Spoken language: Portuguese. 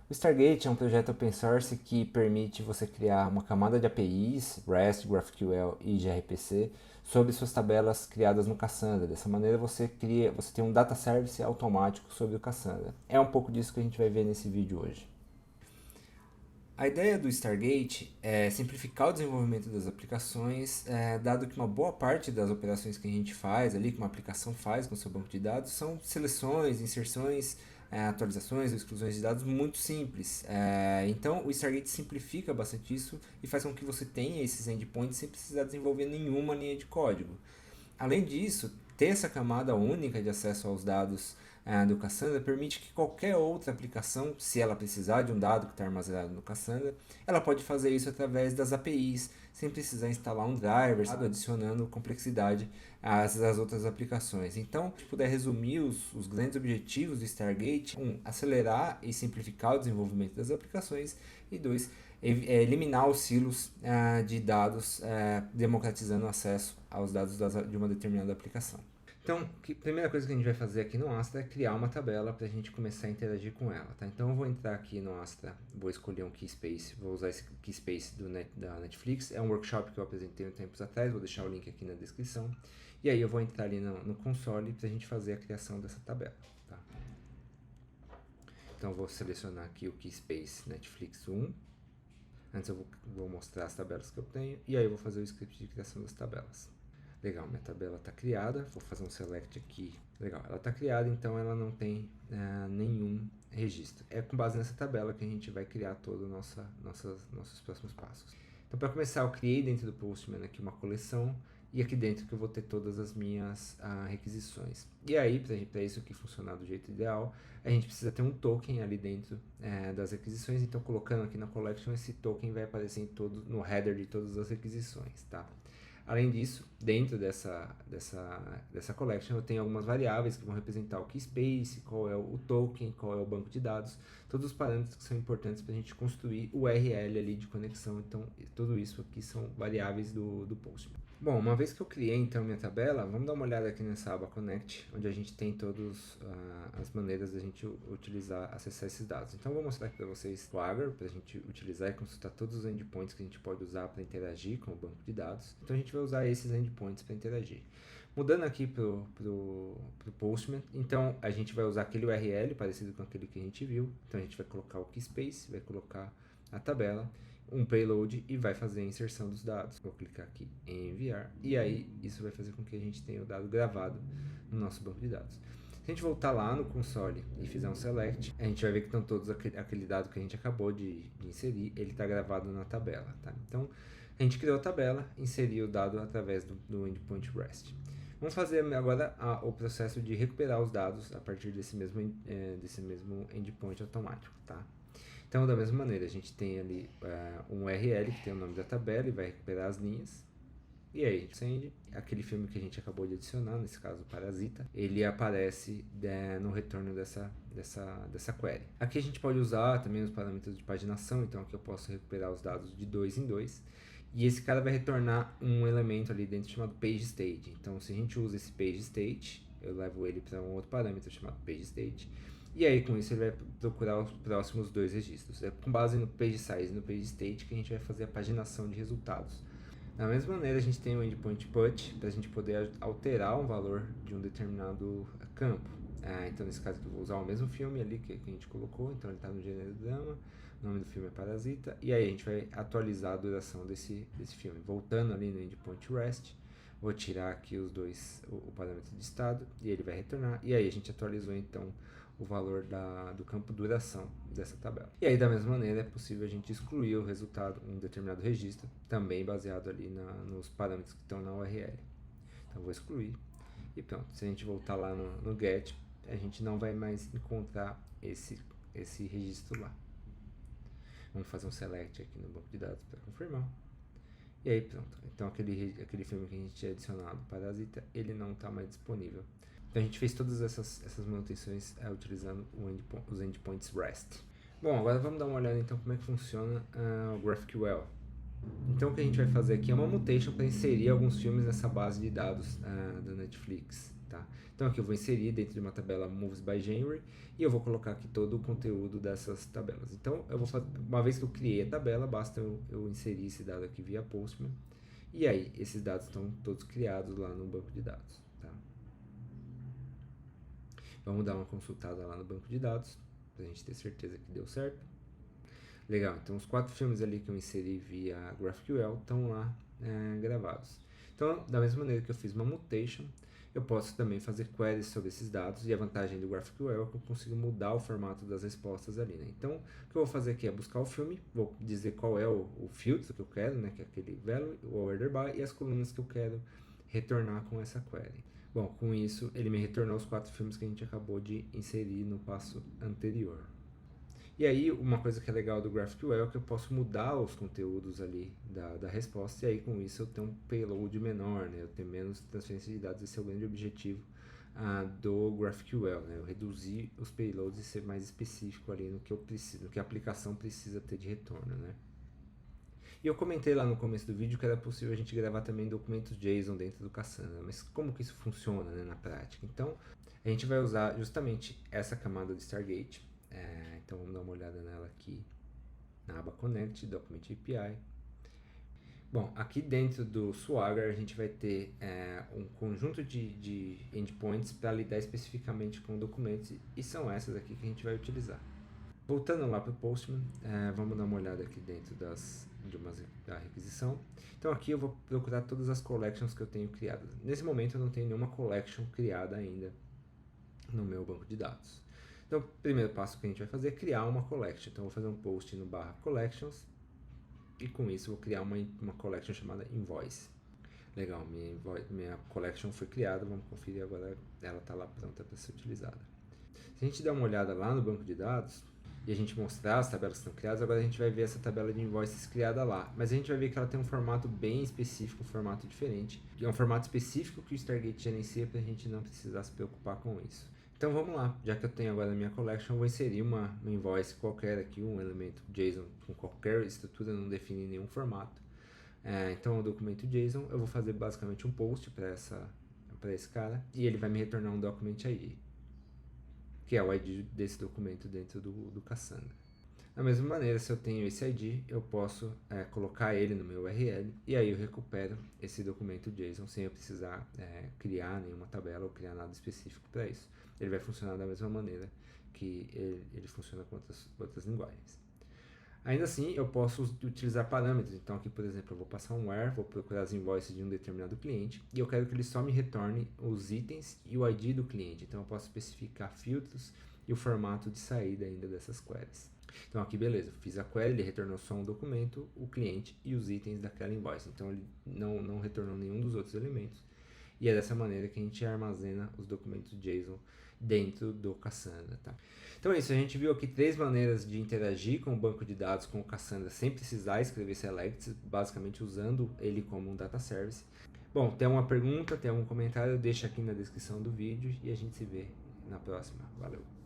O Stargate é um projeto open source que permite você criar uma camada de APIs, REST, GraphQL e gRPC, sobre suas tabelas criadas no Cassandra. Dessa maneira você tem um data service automático sobre o Cassandra. É um pouco disso que a gente vai ver nesse vídeo hoje. A ideia do Stargate é simplificar o desenvolvimento das aplicações, dado que uma boa parte das operações que a gente faz ali, que uma aplicação faz com o seu banco de dados, são seleções, inserções, atualizações ou exclusões de dados muito simples. Então o Stargate simplifica bastante isso e faz com que você tenha esses endpoints sem precisar desenvolver nenhuma linha de código. Além disso, ter essa camada única de acesso aos dados do Cassandra permite que qualquer outra aplicação, se ela precisar de um dado que está armazenado no Cassandra, ela pode fazer isso através das APIs, sem precisar instalar um driver, adicionando complexidade às outras aplicações. Então, se puder resumir os grandes objetivos do Stargate: 1. Acelerar e simplificar o desenvolvimento das aplicações, e 2. Eliminar os silos de dados, democratizando o acesso aos dados de uma determinada aplicação. Então, a primeira coisa que a gente vai fazer aqui no Astra é criar uma tabela para a gente começar a interagir com ela, tá? Então eu vou entrar aqui no Astra, vou escolher um Keyspace, vou usar esse Keyspace da Netflix, é um workshop que eu apresentei um tempos atrás, vou deixar o link aqui na descrição. E aí eu vou entrar ali no console para a gente fazer a criação dessa tabela, tá? Então eu vou selecionar aqui o Keyspace Netflix 1. Antes eu vou mostrar as tabelas que eu tenho, e aí eu vou fazer o script de criação das tabelas. Legal, minha tabela está criada, vou fazer um select aqui. Legal, ela está criada, então ela não tem nenhum registro. É com base nessa tabela que a gente vai criar todos nossos próximos passos. Então, para começar, eu criei dentro do Postman aqui uma coleção, e aqui dentro que eu vou ter todas as minhas requisições. E aí, para isso aqui funcionar do jeito ideal, a gente precisa ter um token ali dentro das requisições. Então, colocando aqui na collection, esse token vai aparecer no header de todas as requisições, tá? Além disso, dentro dessa collection, eu tenho algumas variáveis que vão representar o keyspace, qual é o token, qual é o banco de dados, todos os parâmetros que são importantes para a gente construir o URL ali de conexão. Então, tudo isso aqui são variáveis do Postman. Bom, uma vez que eu criei então minha tabela, vamos dar uma olhada aqui nessa aba Connect, onde a gente tem todas as maneiras da gente acessar esses dados. Então eu vou mostrar aqui para vocês o Swagger, para a gente utilizar e consultar todos os endpoints que a gente pode usar para interagir com o banco de dados. Então a gente vai usar esses endpoints para interagir. Mudando aqui pro Postman, então a gente vai usar aquele URL parecido com aquele que a gente viu. Então a gente vai colocar o Keyspace, vai colocar a tabela, um payload e vai fazer a inserção dos dados. Vou clicar aqui em enviar e aí isso vai fazer com que a gente tenha o dado gravado no nosso banco de dados. Se a gente voltar lá no console e fizer um select, a gente vai ver que estão todos aquele dado que a gente acabou de inserir, ele está gravado na tabela, tá? Então a gente criou a tabela, inseriu o dado através do endpoint REST. Vamos fazer agora o processo de recuperar os dados a partir desse mesmo endpoint automático, tá? Então, da mesma maneira, a gente tem ali um URL que tem o nome da tabela e vai recuperar as linhas. E aí, a gente acende aquele filme que a gente acabou de adicionar, nesse caso o Parasita, ele aparece no retorno dessa query. Aqui a gente pode usar também os parâmetros de paginação, então aqui eu posso recuperar os dados de 2 em 2. E esse cara vai retornar um elemento ali dentro chamado PageState. Então, se a gente usa esse PageState, eu levo ele para um outro parâmetro chamado PageState. E aí, com isso, ele vai procurar os próximos dois registros. É com base no PageSize e no PageState que a gente vai fazer a paginação de resultados. Da mesma maneira, a gente tem o endpoint put, para a gente poder alterar um valor de um determinado campo. Então, nesse caso, eu vou usar o mesmo filme ali que a gente colocou. Então, ele está no gênero drama, o nome do filme é Parasita. E aí, a gente vai atualizar a duração desse filme. Voltando ali no endpoint REST, vou tirar aqui os dois, o parâmetro de estado, e ele vai retornar. E aí, a gente atualizou, então, o valor do campo duração dessa tabela. E aí, da mesma maneira, é possível a gente excluir o resultado, um determinado registro, também baseado ali nos parâmetros que estão na URL. Então, vou excluir e pronto. Se a gente voltar lá no get, a gente não vai mais encontrar esse registro lá. Vamos fazer um select aqui no banco de dados para confirmar. E aí, pronto. Então, aquele filme que a gente tinha adicionado, Parasita, ele não está mais disponível. Então a gente fez todas essas manutenções utilizando os endpoints REST. Bom, agora vamos dar uma olhada então como é que funciona o GraphQL. Então o que a gente vai fazer aqui é uma mutation para inserir alguns filmes nessa base de dados da Netflix. tá? Então aqui eu vou inserir dentro de uma tabela Moves by January e eu vou colocar aqui todo o conteúdo dessas tabelas. Então eu vou fazer, uma vez que eu criei a tabela, basta eu inserir esse dado aqui via Postman e aí esses dados estão todos criados lá no banco de dados, tá? Vamos dar uma consultada lá no banco de dados para a gente ter certeza que deu certo. Legal, então os 4 filmes ali que eu inseri via GraphQL estão lá gravados. Então, da mesma maneira que eu fiz uma mutation, eu posso também fazer queries sobre esses dados, e a vantagem do GraphQL é que eu consigo mudar o formato das respostas ali, né? Então, o que eu vou fazer aqui é buscar o filme, vou dizer qual é o filtro que eu quero, né? Que é aquele value, o order by, e as colunas que eu quero retornar com essa query. Bom, com isso, ele me retornou os 4 filmes que a gente acabou de inserir no passo anterior. E aí, uma coisa que é legal do GraphQL é que eu posso mudar os conteúdos ali da resposta, e aí com isso eu tenho um payload menor, né? Eu tenho menos transferência de dados. Esse é o grande objetivo do GraphQL, né? Eu reduzir os payloads e ser mais específico ali no que eu preciso, no que a aplicação precisa ter de retorno, né? E eu comentei lá no começo do vídeo que era possível a gente gravar também documentos JSON dentro do Cassandra, mas como que isso funciona, né, na prática? Então, a gente vai usar justamente essa camada do Stargate. Então vamos dar uma olhada nela aqui na aba Connect, Document API. Bom, aqui dentro do Swagger a gente vai ter um conjunto de endpoints para lidar especificamente com documentos, e são essas aqui que a gente vai utilizar. Voltando lá para o Postman, vamos dar uma olhada aqui dentro da requisição. Então aqui eu vou procurar todas as collections que eu tenho criadas. Nesse momento eu não tenho nenhuma collection criada ainda no meu banco de dados. Então, o primeiro passo que a gente vai fazer é criar uma collection. Então, eu vou fazer um post no /collections e com isso eu vou criar uma collection chamada invoice. Legal, minha collection foi criada, vamos conferir agora, ela está lá pronta para ser utilizada. Se a gente der uma olhada lá no banco de dados e a gente mostrar as tabelas que estão criadas, agora a gente vai ver essa tabela de invoices criada lá. Mas a gente vai ver que ela tem um formato bem específico, um formato diferente. E é um formato específico que o Stargate gerencia para a gente não precisar se preocupar com isso. Então vamos lá, já que eu tenho agora a minha collection, eu vou inserir uma invoice qualquer aqui, um elemento JSON com qualquer estrutura, não define nenhum formato. Então o documento JSON, eu vou fazer basicamente um post para esse cara, e ele vai me retornar um document ID, que é o ID desse documento dentro do Cassandra. Da mesma maneira, se eu tenho esse ID, eu posso colocar ele no meu URL, e aí eu recupero esse documento JSON sem eu precisar criar nenhuma tabela ou criar nada específico para isso. Ele vai funcionar da mesma maneira que ele funciona com outras linguagens. Ainda assim, eu posso utilizar parâmetros. Então aqui, por exemplo, eu vou passar um where, vou procurar as invoices de um determinado cliente, e eu quero que ele só me retorne os itens e o ID do cliente. Então eu posso especificar filtros e o formato de saída ainda dessas queries. Então aqui, beleza, fiz a query, ele retornou só um documento, o cliente e os itens daquela invoice. Então ele não retornou nenhum dos outros elementos. E é dessa maneira que a gente armazena os documentos JSON dentro do Cassandra, tá? Então é isso, a gente viu aqui 3 maneiras de interagir com o banco de dados com o Cassandra sem precisar escrever selects, basicamente usando ele como um data service. Bom, tem uma pergunta, tem algum comentário, deixa aqui na descrição do vídeo e a gente se vê na próxima. Valeu!